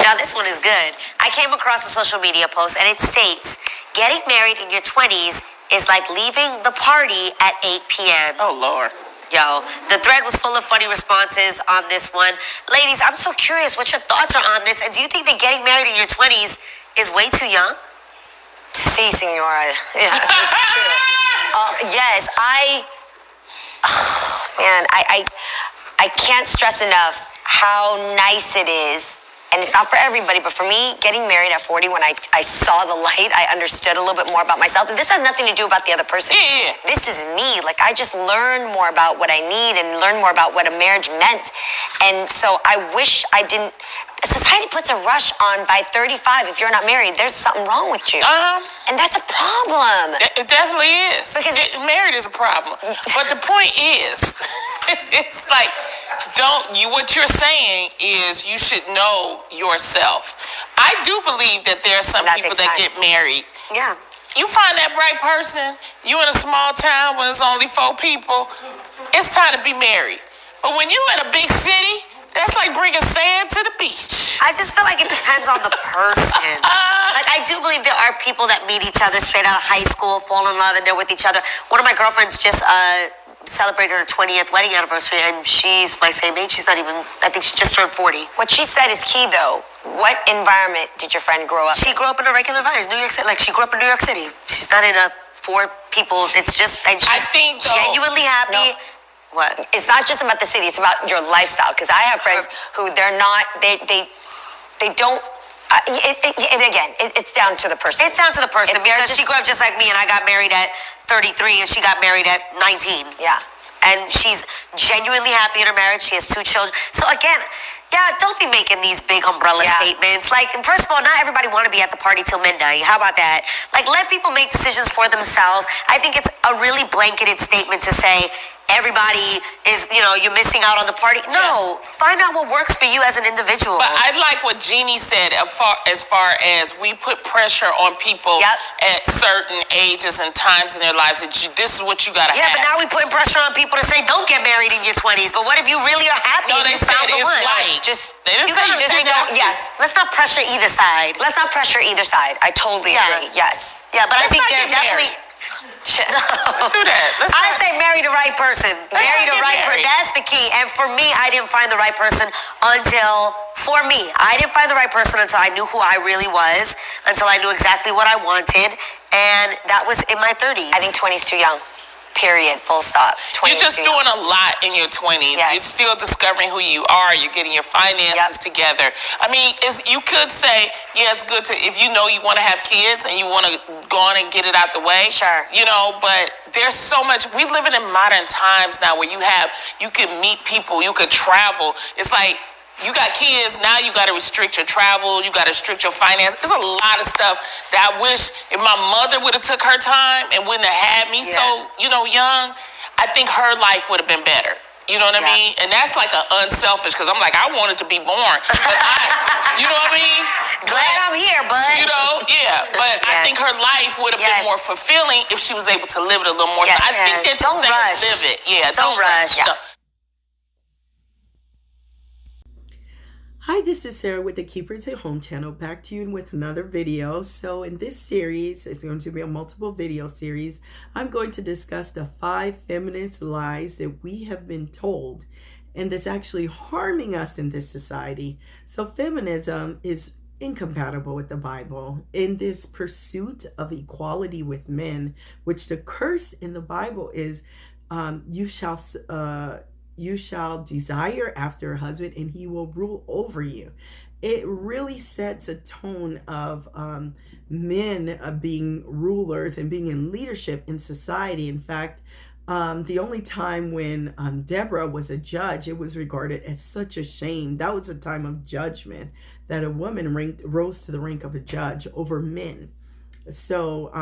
Now, this one is good. I came across a social media post, and it states, getting married in your 20s is like leaving the party at 8 p.m. Oh, Lord. Yo, the thread was full of funny responses on this one. Ladies, I'm so curious what your thoughts are on this. And do you think that getting married in your 20s is way too young? Si, senora. Yes, it's true. Yes, I can't stress enough how nice it is. And it's not for everybody, but for me, getting married at 40, when I saw the light, I understood a little bit more about myself. And this has nothing to do about the other person. Yeah. This is me. Like, I just learned more about what I need and learned more about what a marriage meant. And so I wish I didn't. Society puts a rush on by 35. If you're not married, there's something wrong with you. And that's a problem. It definitely is. Because married is a problem. But the point is, it's like, what you're saying is you should know yourself. I do believe that there are some people that get married. Yeah. You find that right person, you in a small town when it's only 4 people, it's time to be married. But when you in a big city, that's like bringing sand to the beach. I just feel like it depends on the person. Like, I do believe there are people that meet each other straight out of high school, fall in love, and they're with each other. One of my girlfriends just celebrated her 20th wedding anniversary, and she's my same age. She's not even, I think she just turned 40. What she said is key, though. What environment did your friend grow up in? She grew up in a regular environment, New York City. Like, she grew up in New York City. She's not in a 4 people. It's just, and she's genuinely happy. No. What? It's not just about the city. It's about your lifestyle. Because I have friends who they're not, they don't, it's down to the person. It's down to the person because she grew up just like me, and I got married at 33, and she got married at 19. Yeah. And she's genuinely happy in her marriage. She has 2 children. So again, yeah, don't be making these big umbrella statements. Like, first of all, not everybody want to be at the party till midnight. How about that? Like, let people make decisions for themselves. I think it's a really blanketed statement to say everybody is, you're missing out on the party. No, find out what works for you as an individual. But I like what Jeannie said as far as we put pressure on people at certain ages and times in their lives. That this is what you got to have. Yeah, but now we putting pressure on people to say, don't get married in your 20s. But what if you really are happy and you found the one? Light. Let's not pressure either side. Let's not pressure either side. I totally agree. Yes. Yeah, but I think they're definitely... Don't do that. I say marry the right person. Marry the right person. That's the key. And for me, I didn't find the right person until I knew who I really was, until I knew exactly what I wanted. And that was in my 30s. I think 20's too young. Period. Full stop. You're just doing a lot in your 20s. Yes. You're still discovering who you are. You're getting your finances together. I mean, you could say, it's good to, if you know you want to have kids and you want to go on and get it out the way. Sure. But there's so much. We living in modern times now where you can meet people, you could travel. It's like, you got kids, now you got to restrict your travel, you got to restrict your finance. There's a lot of stuff that I wish if my mother would have took her time and wouldn't have had me so, young, I think her life would have been better. You know what I mean? And that's like an unselfish, because I'm like, I wanted to be born. But you know what I mean? Glad I'm here, bud. But I think her life would have been more fulfilling if she was able to live it a little more. So I think that don't rush. Live it. Yeah, don't rush. Hi, this is Sarah with the Keepers at Home channel, back to you with another video. So in this series, it's going to be a multiple video series. I'm going to discuss the 5 feminist lies that we have been told, and that's actually harming us in this society. So feminism is incompatible with the Bible. In this pursuit of equality with men, which the curse in the Bible is, you shall desire after a husband and he will rule over you. It really sets a tone of men being rulers and being in leadership in society. In fact, the only time when Deborah was a judge, it was regarded as such a shame. That was a time of judgment, that a woman rose to the rank of a judge over men. So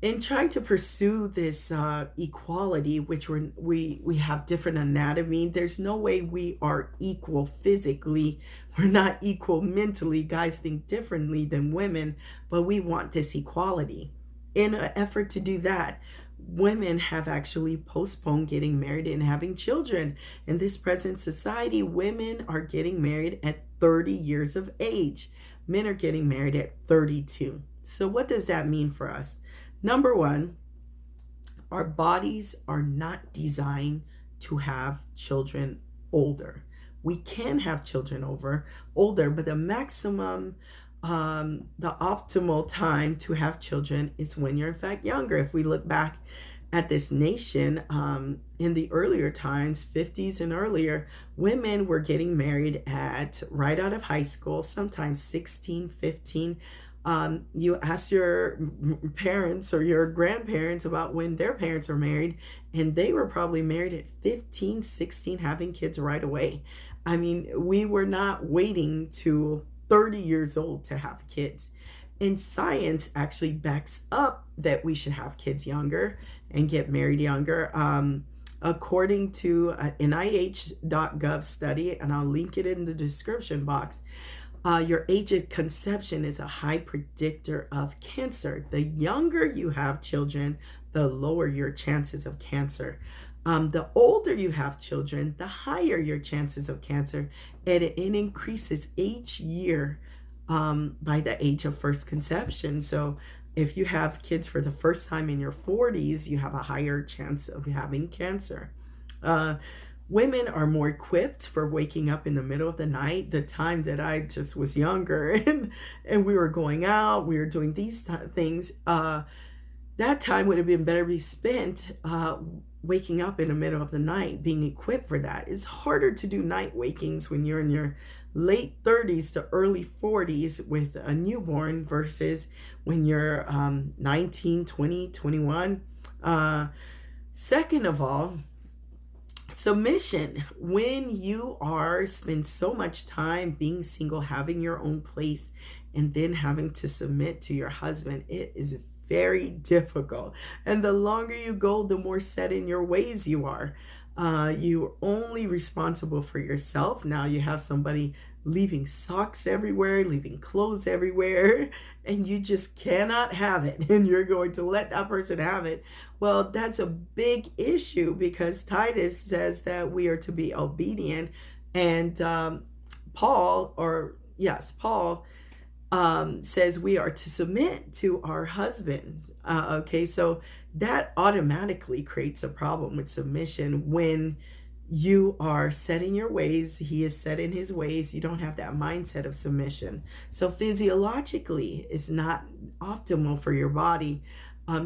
in trying to pursue this equality, which we have different anatomy, there's no way we are equal physically. We're not equal mentally. Guys think differently than women, but we want this equality. In an effort to do that, women have actually postponed getting married and having children. In this present society, women are getting married at 30 years of age. Men are getting married at 32. So what does that mean for us? Number one, our bodies are not designed to have children older. We can have children older, but the maximum, the optimal time to have children is when you're in fact younger. If we look back at this nation, in the earlier times, 50s and earlier, women were getting married at right out of high school, sometimes 16, 15. You ask your parents or your grandparents about when their parents were married, and they were probably married at 15, 16, having kids right away. I mean, we were not waiting to 30 years old to have kids. And science actually backs up that we should have kids younger and get married younger. According to an NIH.gov study, and I'll link it in the description box, your age of conception is a high predictor of cancer. The younger you have children, the lower your chances of cancer. The older you have children, the higher your chances of cancer, and it increases each year by the age of first conception. So if you have kids for the first time in your 40s, you have a higher chance of having cancer. Women are more equipped for waking up in the middle of the night. The time that I just was younger and we were going out, we were doing these things, that time would have been better be spent waking up in the middle of the night, being equipped for that. It's harder to do night wakings when you're in your late 30s to early 40s with a newborn versus when you're 19, 20, 21. Second of all, submission. When you spend so much time being single, having your own place, and then having to submit to your husband, it is very difficult. And the longer you go, the more set in your ways you are. You're only responsible for yourself. Now you have somebody leaving socks everywhere, leaving clothes everywhere, and you just cannot have it. And you're going to let that person have it. Well, that's a big issue because Titus says that we are to be obedient. And Paul says we are to submit to our husbands. Okay, so that automatically creates a problem with submission. When you are set in your ways, he is set in his ways, you don't have that mindset of submission. So physiologically, it's not optimal for your body.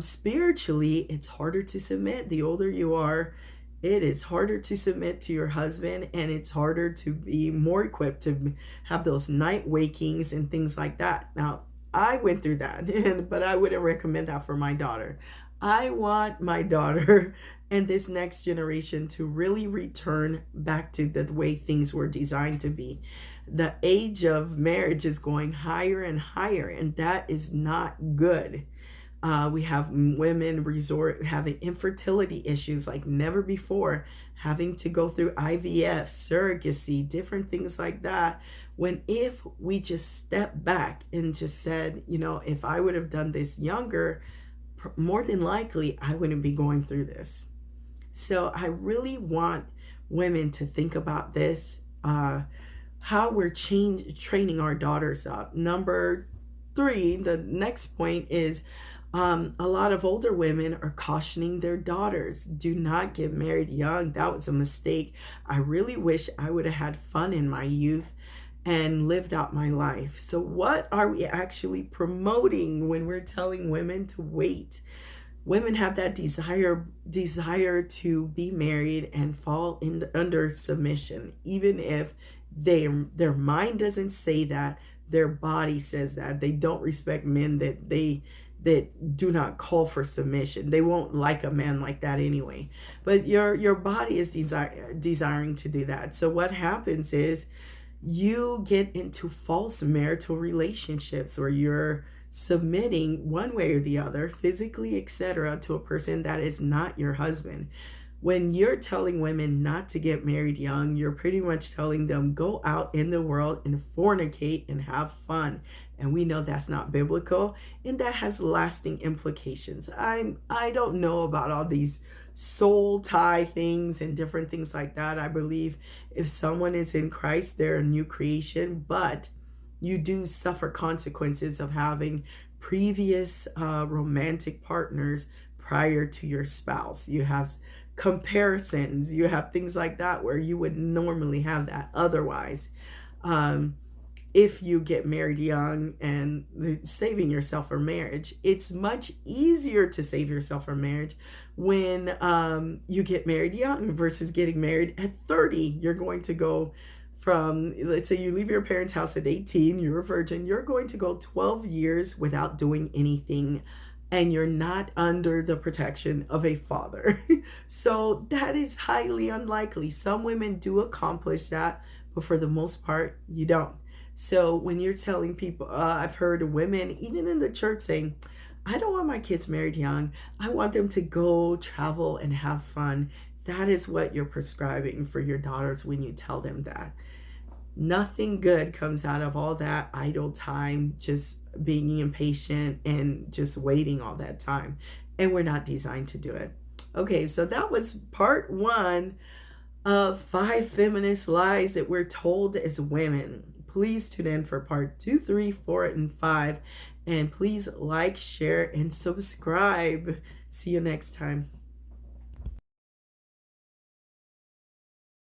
Spiritually, it's harder to submit. The older you are, it is harder to submit to your husband, and it's harder to be more equipped to have those night wakings and things like that. Now, I went through that, but I wouldn't recommend that for my daughter. I want my daughter and this next generation to really return back to the way things were designed to be. The age of marriage is going higher and higher, and that is not good. We have women having infertility issues like never before, having to go through IVF, surrogacy, different things like that. When if we just stepped back and just said, if I would have done this younger, more than likely I wouldn't be going through this. So I really want women to think about this, how we're training our daughters up. Number 3, the next point is, a lot of older women are cautioning their daughters, do not get married young. That was a mistake. I really wish I would have had fun in my youth and lived out my life. So what are we actually promoting when we're telling women to wait? Women have that desire to be married and fall under submission, even if their mind doesn't say that, their body says that. They don't respect men that do not call for submission. They won't like a man like that anyway. But your body is desiring to do that. So what happens is you get into false marital relationships where you're submitting one way or the other, physically, etc., to a person that is not your husband. When you're telling women not to get married young, you're pretty much telling them go out in the world and fornicate and have fun. And we know that's not biblical, and that has lasting implications. I don't know about all these soul tie things and different things like that. I believe if someone is in Christ, they're a new creation, but you do suffer consequences of having previous romantic partners prior to your spouse. You have comparisons, you have things like that where you would normally have that otherwise. If you get married young and saving yourself for marriage, it's much easier to save yourself for marriage when you get married young versus getting married at 30. You're going to go from, let's say you leave your parents' house at 18, you're a virgin, you're going to go 12 years without doing anything, and you're not under the protection of a father. So that is highly unlikely. Some women do accomplish that, but for the most part, you don't. So when you're telling people, I've heard women, even in the church, saying, I don't want my kids married young. I want them to go travel and have fun. That is what you're prescribing for your daughters when you tell them that. Nothing good comes out of all that idle time, just being impatient and just waiting all that time. And we're not designed to do it. Okay, so that was part 1 of 5 feminist lies that we're told as women. Please tune in for part 2, 3, 4, and 5. And please like, share, and subscribe. See you next time.